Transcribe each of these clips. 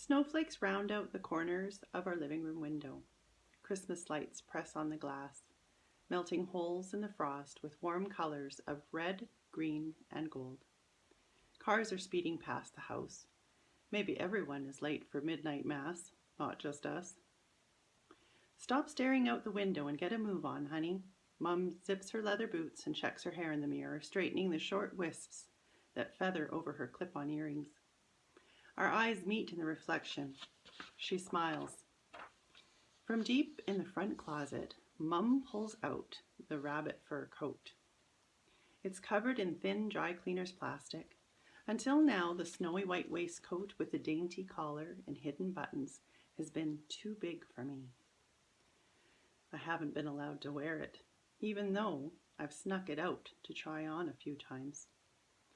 Snowflakes round out the corners of our living room window. Christmas lights press on the glass, melting holes in the frost with warm colors of red, green, and gold. Cars are speeding past the house. Maybe everyone is late for midnight mass, not just us. Stop staring out the window and get a move on, honey. Mom zips her leather boots and checks her hair in the mirror, straightening the short wisps that feather over her clip-on earrings. Our eyes meet in the reflection. She smiles. From deep in the front closet, Mum pulls out the rabbit fur coat. It's covered in thin dry cleaner's plastic. Until now, the snowy white waistcoat with the dainty collar and hidden buttons has been too big for me. I haven't been allowed to wear it, even though I've snuck it out to try on a few times,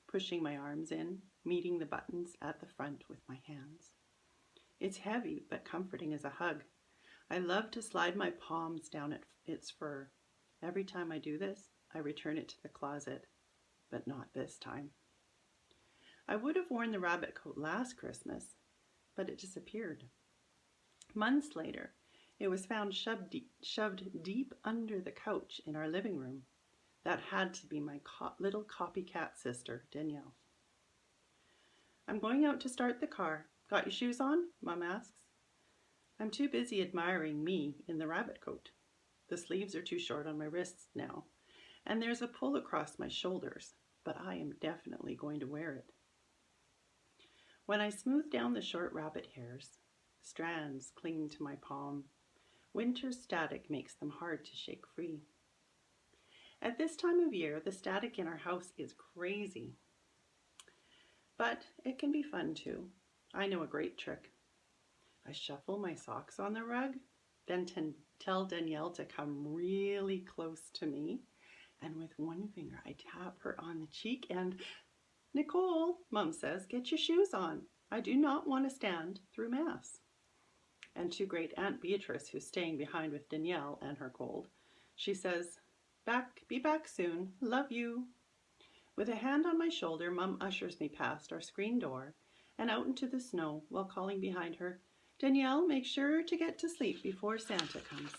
pushing my arms in, meeting the buttons at the front with my hands. It's heavy but comforting as a hug. I love to slide my palms down its fur. Every time I do this, I return it to the closet, but not this time. I would have worn the rabbit coat last Christmas, but it disappeared. Months later, it was found shoved deep under the couch in our living room. That had to be my little copycat sister, Danielle. I'm going out to start the car. Got your shoes on? Mom asks. I'm too busy admiring me in the rabbit coat. The sleeves are too short on my wrists now, and there's a pull across my shoulders, but I am definitely going to wear it. When I smooth down the short rabbit hairs, strands cling to my palm. Winter static makes them hard to shake free. At this time of year, the static in our house is crazy. But it can be fun too. I know a great trick. I shuffle my socks on the rug, then tell Danielle to come really close to me, and with one finger I tap her on the cheek and, Nicole, Mom says, get your shoes on. I do not want to stand through Mass. And to great Aunt Beatrice, who's staying behind with Danielle and her cold, she says, be back soon, love you. With a hand on my shoulder, Mom ushers me past our screen door and out into the snow while calling behind her, Danielle, make sure to get to sleep before Santa comes.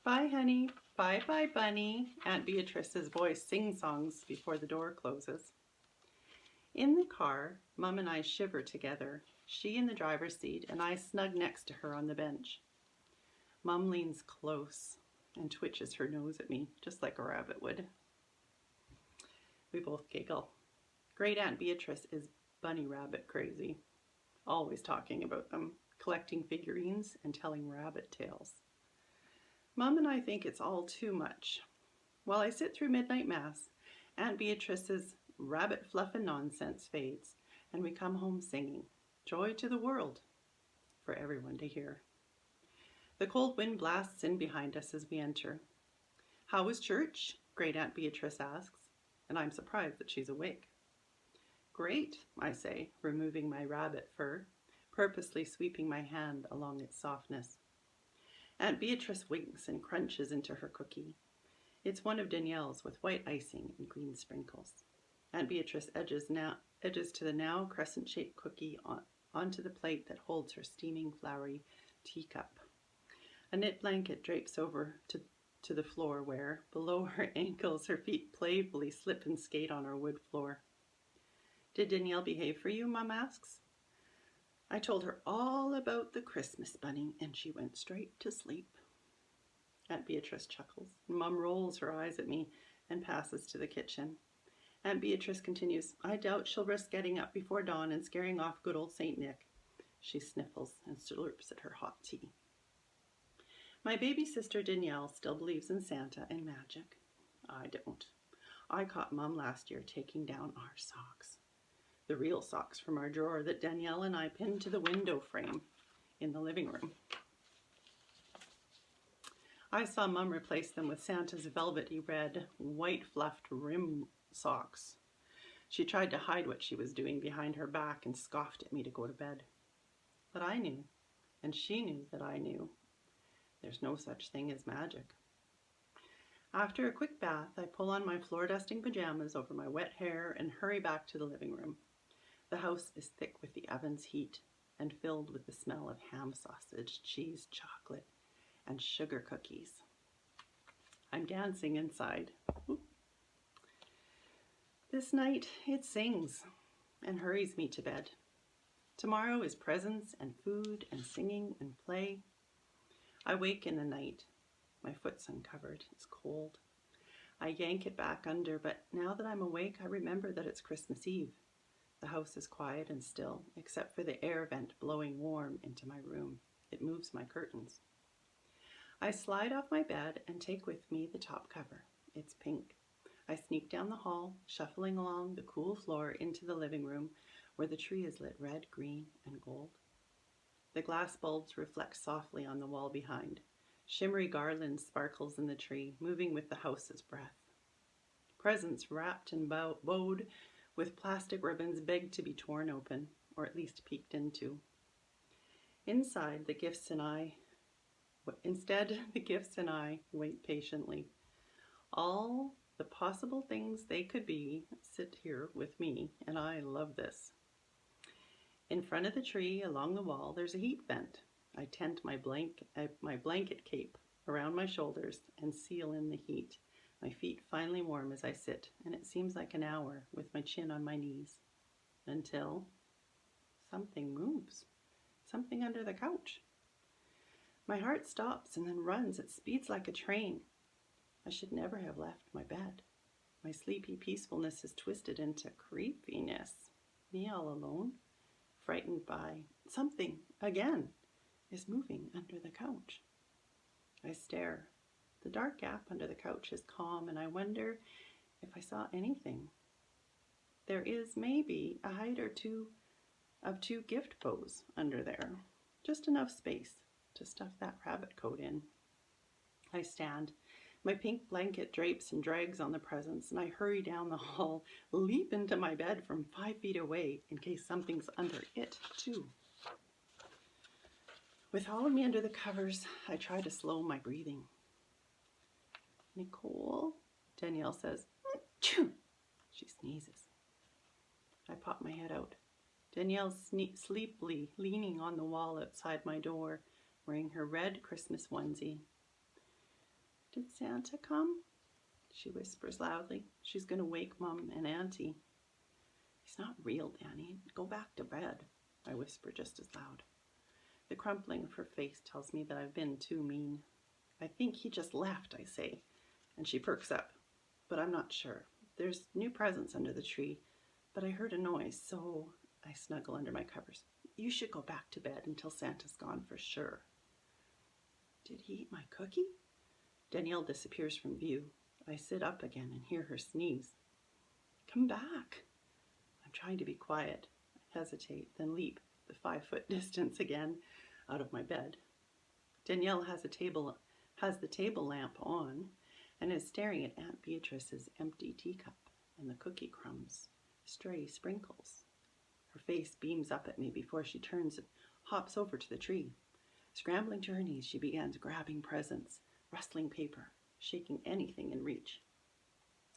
Bye, honey. Bye, bunny. Aunt Beatrice's voice sing-songs before the door closes. In the car, Mom and I shiver together, she in the driver's seat and I snug next to her on the bench. Mom leans close and twitches her nose at me, just like a rabbit would. We both giggle. Great Aunt Beatrice is bunny rabbit crazy, always talking about them, collecting figurines and telling rabbit tales. Mom and I think it's all too much. While I sit through midnight mass, Aunt Beatrice's rabbit fluff and nonsense fades, and we come home singing, Joy to the World, for everyone to hear. The cold wind blasts in behind us as we enter. How was church? Great Aunt Beatrice asks, and I'm surprised that she's awake. Great, I say, removing my rabbit fur, purposely sweeping my hand along its softness. Aunt Beatrice winks and crunches into her cookie. It's one of Danielle's with white icing and green sprinkles. Aunt Beatrice edges to the now crescent-shaped cookie onto the plate that holds her steaming, floury teacup. A knit blanket drapes over to the floor where, below her ankles, her feet playfully slip and skate on our wood floor. Did Danielle behave for you, Mom asks. I told her all about the Christmas bunny and she went straight to sleep. Aunt Beatrice chuckles. Mom rolls her eyes at me and passes to the kitchen. Aunt Beatrice continues, I doubt she'll risk getting up before dawn and scaring off good old St. Nick. She sniffles and slurps at her hot tea. My baby sister Danielle still believes in Santa and magic. I don't. I caught Mom last year taking down our socks. The real socks from our drawer that Danielle and I pinned to the window frame in the living room. I saw Mom replace them with Santa's velvety red, white fluffed rim socks. She tried to hide what she was doing behind her back and scoffed at me to go to bed. But I knew, and she knew that I knew. There's no such thing as magic. After a quick bath, I pull on my floor dusting pajamas over my wet hair and hurry back to the living room. The house is thick with the oven's heat and filled with the smell of ham sausage, cheese, chocolate, and sugar cookies. I'm dancing inside. This night it sings and hurries me to bed. Tomorrow is presents and food and singing and play. I wake in the night. My foot's uncovered. It's cold. I yank it back under, but now that I'm awake, I remember that it's Christmas Eve. The house is quiet and still, except for the air vent blowing warm into my room. It moves my curtains. I slide off my bed and take with me the top cover. It's pink. I sneak down the hall, shuffling along the cool floor into the living room where the tree is lit red, green, and gold. The glass bulbs reflect softly on the wall behind. Shimmery garland sparkles in the tree, moving with the house's breath. Presents wrapped and bowed with plastic ribbons beg to be torn open, or at least peeked into. Instead, the gifts and I wait patiently. All the possible things they could be sit here with me, and I love this. In front of the tree, along the wall, there's a heat vent. I tent my blanket cape around my shoulders and seal in the heat. My feet finally warm as I sit, and it seems like an hour with my chin on my knees, until something moves, something under the couch. My heart stops and then runs. It speeds like a train. I should never have left my bed. My sleepy peacefulness is twisted into creepiness. Me all alone, frightened by something, again, is moving under the couch. I stare. The dark gap under the couch is calm, and I wonder if I saw anything. There is maybe a height or two of two gift bows under there. Just enough space to stuff that rabbit coat in. I stand. My pink blanket drapes and drags on the presents, and I hurry down the hall, leap into my bed from 5 feet away in case something's under it, too. With all of me under the covers, I try to slow my breathing. Nicole, Danielle says. Achoo! She sneezes. I pop my head out. Danielle's sleepily leaning on the wall outside my door, wearing her red Christmas onesie. Did Santa come? She whispers loudly. She's going to wake Mom and Auntie. He's not real, Danny. Go back to bed, I whisper just as loud. The crumpling of her face tells me that I've been too mean. I think he just left, I say, and she perks up, but I'm not sure. There's new presents under the tree, but I heard a noise, so I snuggle under my covers. You should go back to bed until Santa's gone for sure. Did he eat my cookie? Danielle disappears from view. I sit up again and hear her sneeze. Come back. I'm trying to be quiet. I hesitate, then leap the 5-foot distance again out of my bed. Danielle has the table lamp on and is staring at Aunt Beatrice's empty teacup and the cookie crumbs, stray sprinkles. Her face beams up at me before she turns and hops over to the tree. Scrambling to her knees, she begins grabbing presents, rustling paper, shaking anything in reach.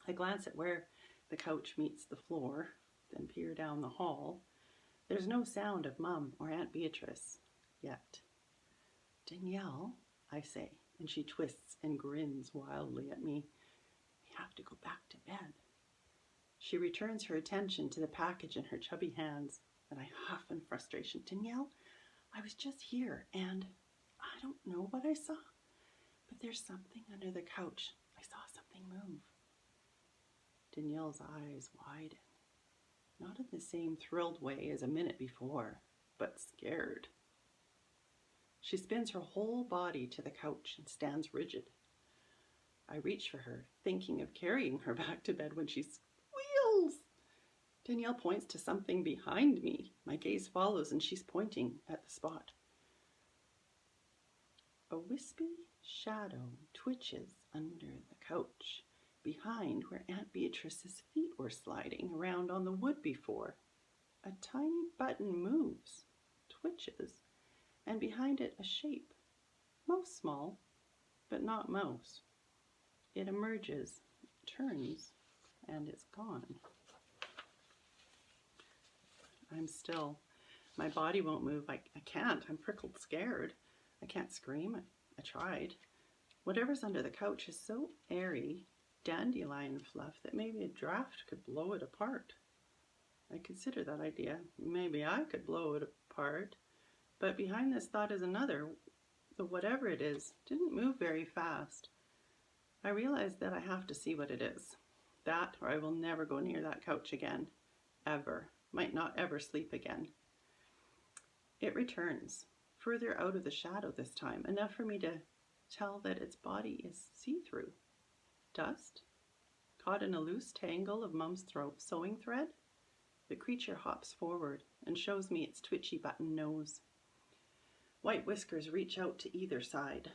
I glance at where the couch meets the floor, then peer down the hall. There's no sound of Mum or Aunt Beatrice yet. Danielle, I say, and she twists and grins wildly at me. We have to go back to bed. She returns her attention to the package in her chubby hands, and I huff in frustration. Danielle, I was just here, and I don't know what I saw, but there's something under the couch. I saw something move. Danielle's eyes widen, not in the same thrilled way as a minute before, but scared. She spins her whole body to the couch and stands rigid. I reach for her, thinking of carrying her back to bed when she squeals. Danielle points to something behind me. My gaze follows, and she's pointing at the spot. A wispy shadow twitches under the couch, behind where Aunt Beatrice's feet were sliding around on the wood before. A tiny button moves, twitches, and behind it a shape, most small, but not mouse. It emerges, turns, and it's gone. I'm still. My body won't move. I can't. I'm prickled scared. I can't scream. I tried. Whatever's under the couch is so airy, dandelion fluff, that maybe a draft could blow it apart. I consider that idea. Maybe I could blow it apart. But behind this thought is another. The whatever it is didn't move very fast. I realize that I have to see what it is. That, or I will never go near that couch again. Ever. Might not ever sleep again. It returns, further out of the shadow this time, enough for me to tell that its body is see-through. Dust? Caught in a loose tangle of Mum's sewing thread? The creature hops forward and shows me its twitchy button nose. White whiskers reach out to either side.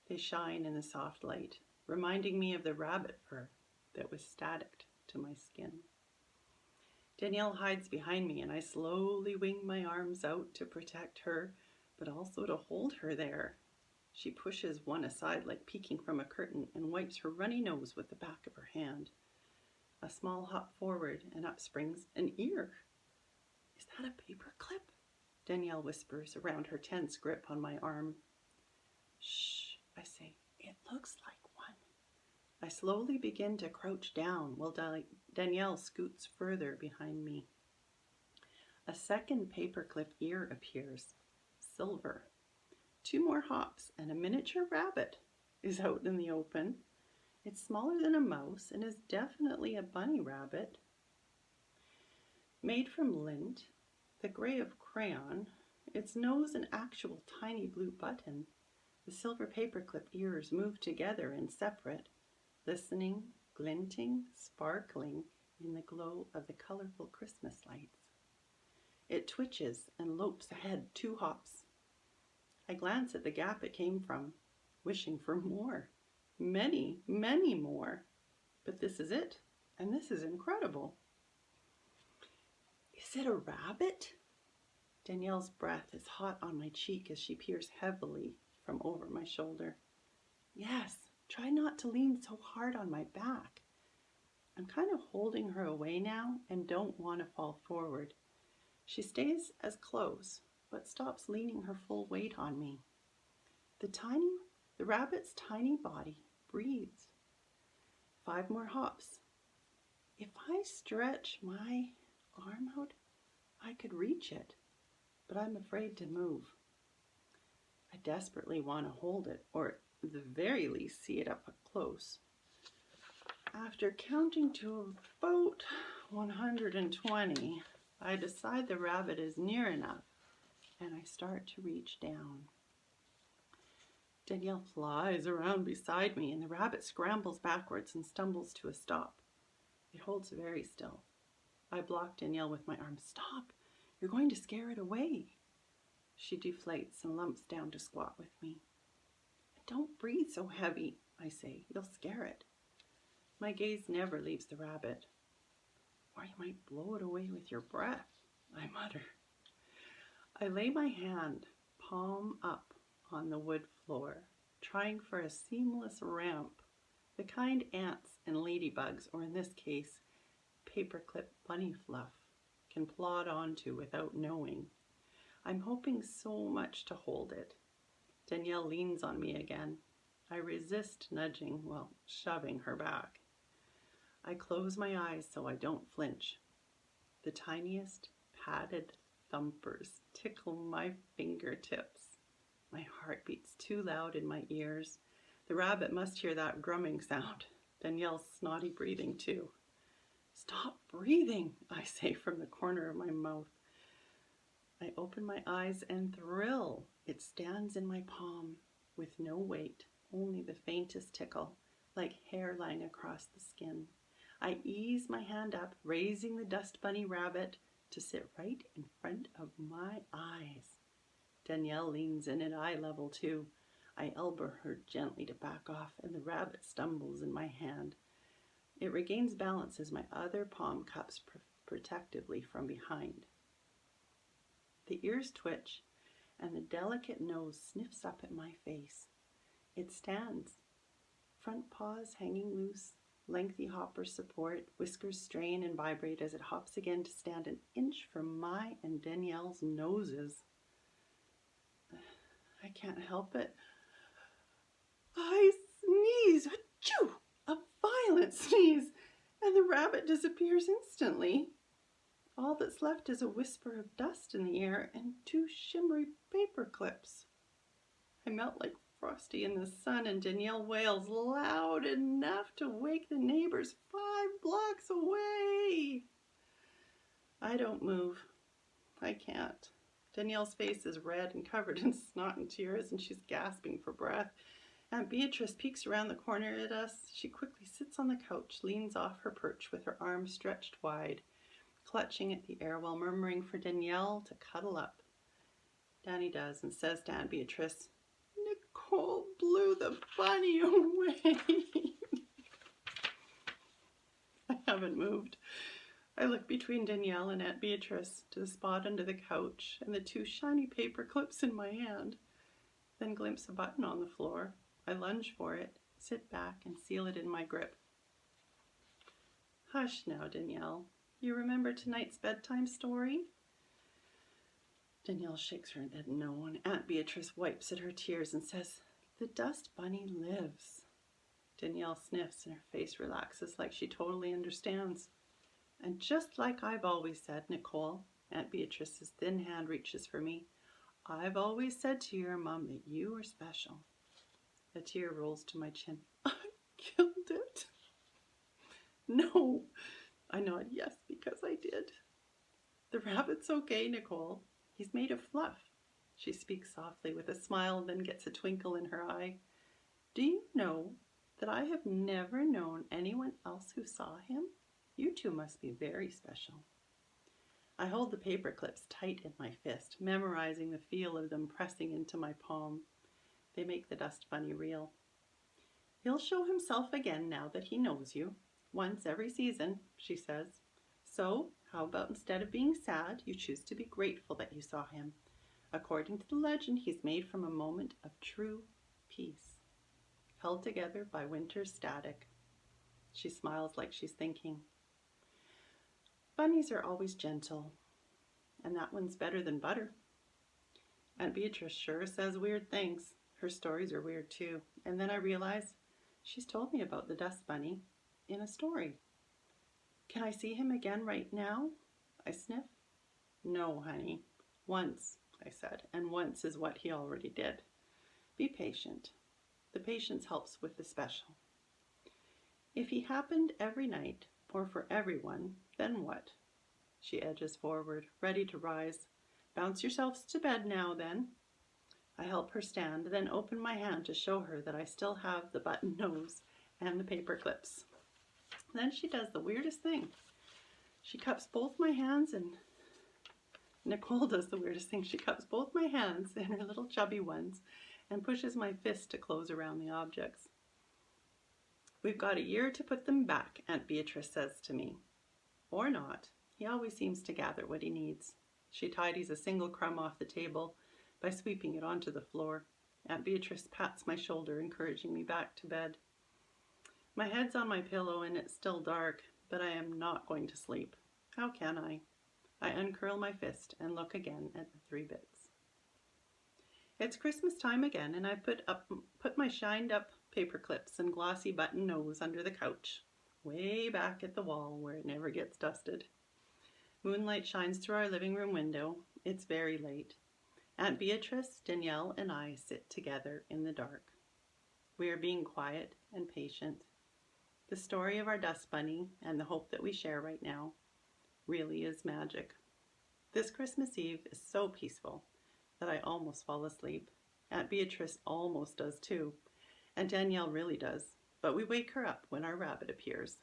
They shine in the soft light, reminding me of the rabbit fur that was staticked to my skin. Danielle hides behind me, and I slowly wing my arms out to protect her, but also to hold her there. She pushes one aside like peeking from a curtain and wipes her runny nose with the back of her hand. A small hop forward, and up springs an ear. Is that a paper clip? Danielle whispers around her tense grip on my arm. Shh, I say, it looks like one. I slowly begin to crouch down while Danielle scoots further behind me. A second paperclip ear appears, silver. 2 more hops and a miniature rabbit is out in the open. It's smaller than a mouse and is definitely a bunny rabbit. Made from lint, the gray of crayon, its nose an actual tiny blue button. The silver paperclip ears move together and separate, listening, glinting, sparkling in the glow of the colorful Christmas lights. It twitches and lopes ahead 2 hops. I glance at the gap it came from, wishing for more. Many, many more. But this is it, and this is incredible. Is it a rabbit? Danielle's breath is hot on my cheek as she peers heavily from over my shoulder. Yes, try not to lean so hard on my back. I'm kind of holding her away now and don't want to fall forward. She stays as close, but stops leaning her full weight on me. The rabbit's tiny body breathes. 5 more hops. If I stretch my arm out, I could reach it, but I'm afraid to move. I desperately want to hold it, or at the very least see it up close. After counting to about 120, I decide the rabbit is near enough, and I start to reach down. Danielle flies around beside me, and the rabbit scrambles backwards and stumbles to a stop. It holds very still. I block Danielle with my arm. Stop! You're going to scare it away. She deflates and lumps down to squat with me. Don't breathe so heavy, I say. You'll scare it. My gaze never leaves the rabbit. Or you might blow it away with your breath, I mutter. I lay my hand, palm up, on the wood floor, trying for a seamless ramp, the kind ants and ladybugs, or in this case, paperclip bunny fluff, can plod onto without knowing. I'm hoping so much to hold it. Danielle leans on me again. I resist nudging, shoving her back. I close my eyes so I don't flinch. The tiniest padded thumpers tickle my fingertips. My heart beats too loud in my ears. The rabbit must hear that drumming sound. Danielle's snotty breathing too. Stop breathing, I say from the corner of my mouth. I open my eyes and thrill. It stands in my palm with no weight, only the faintest tickle, like hair lying across the skin. I ease my hand up, raising the dust bunny rabbit to sit right in front of my eyes. Danielle leans in at eye level too. I elbow her gently to back off, and the rabbit stumbles in my hand. It regains balance as my other palm cups protectively from behind. The ears twitch, and the delicate nose sniffs up at my face. It stands, front paws hanging loose, lengthy hoppers support, whiskers strain and vibrate as it hops again to stand an inch from my and Danielle's noses. I can't help it. I sneeze, achoo, a violent sneeze, and the rabbit disappears instantly. All that's left is a whisper of dust in the air and 2 shimmery paper clips. I melt like Frosty in the sun, and Danielle wails loud enough to wake the neighbors 5 blocks away. I don't move. I can't. Danielle's face is red and covered in snot and tears, and she's gasping for breath. Aunt Beatrice peeks around the corner at us. She quickly sits on the couch, leans off her perch with her arms stretched wide, clutching at the air while murmuring for Danielle to cuddle up. Danny does and says to Aunt Beatrice, "Nicole blew the bunny away." I haven't moved. I look between Danielle and Aunt Beatrice to the spot under the couch and the 2 shiny paper clips in my hand, then glimpse a button on the floor. I lunge for it, sit back, and seal it in my grip. "Hush now, Danielle. You remember tonight's bedtime story?" Danielle shakes her head no, and Aunt Beatrice wipes at her tears and says, "The dust bunny lives." Danielle sniffs and her face relaxes like she totally understands. "And just like I've always said, Nicole," Aunt Beatrice's thin hand reaches for me, "I've always said to your mom that you were special." A tear rolls to my chin. "I killed it." "No." I nod yes because I did. "The rabbit's okay, Nicole. He's made of fluff." She speaks softly with a smile, then gets a twinkle in her eye. "Do you know that I have never known anyone else who saw him? You 2 must be very special." I hold the paper clips tight in my fist, memorizing the feel of them pressing into my palm. They make the dust bunny real. "He'll show himself again now that he knows you. Once every season," she says. "So, how about instead of being sad, you choose to be grateful that you saw him? According to the legend, he's made from a moment of true peace, held together by winter's static." She smiles like she's thinking. "Bunnies are always gentle, and that one's better than butter." Aunt Beatrice sure says weird things. Her stories are weird too. And then I realize she's told me about the dust bunny in a story. "Can I see him again right now?" I sniff. "No, honey. Once," I said, and once is what he already did. Be patient. The patience helps with the special. "If he happened every night, or for everyone, then what?" She edges forward, ready to rise. "Bounce yourselves to bed now, then." I help her stand, then open my hand to show her that I still have the button nose and the paper clips. Then she does the weirdest thing. She cups both my hands and Nicole does the weirdest thing. She cups both my hands in her little chubby ones and pushes my fist to close around the objects. "We've got a year to put them back," Aunt Beatrice says to me. "Or not. He always seems to gather what he needs." She tidies a single crumb off the table by sweeping it onto the floor. Aunt Beatrice pats my shoulder, encouraging me back to bed. My head's on my pillow and it's still dark, but I am not going to sleep. How can I? I uncurl my fist and look again at the 3 bits. It's Christmas time again, and I put my shined up paper clips and glossy button nose under the couch, way back at the wall where it never gets dusted. Moonlight shines through our living room window. It's very late. Aunt Beatrice, Danielle, and I sit together in the dark. We are being quiet and patient. The story of our dust bunny and the hope that we share right now really is magic. This Christmas Eve is so peaceful that I almost fall asleep. Aunt Beatrice almost does too, and Danielle really does, but we wake her up when our rabbit appears.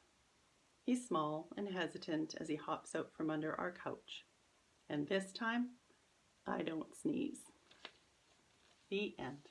He's small and hesitant as he hops out from under our couch, and this time I don't sneeze. The end.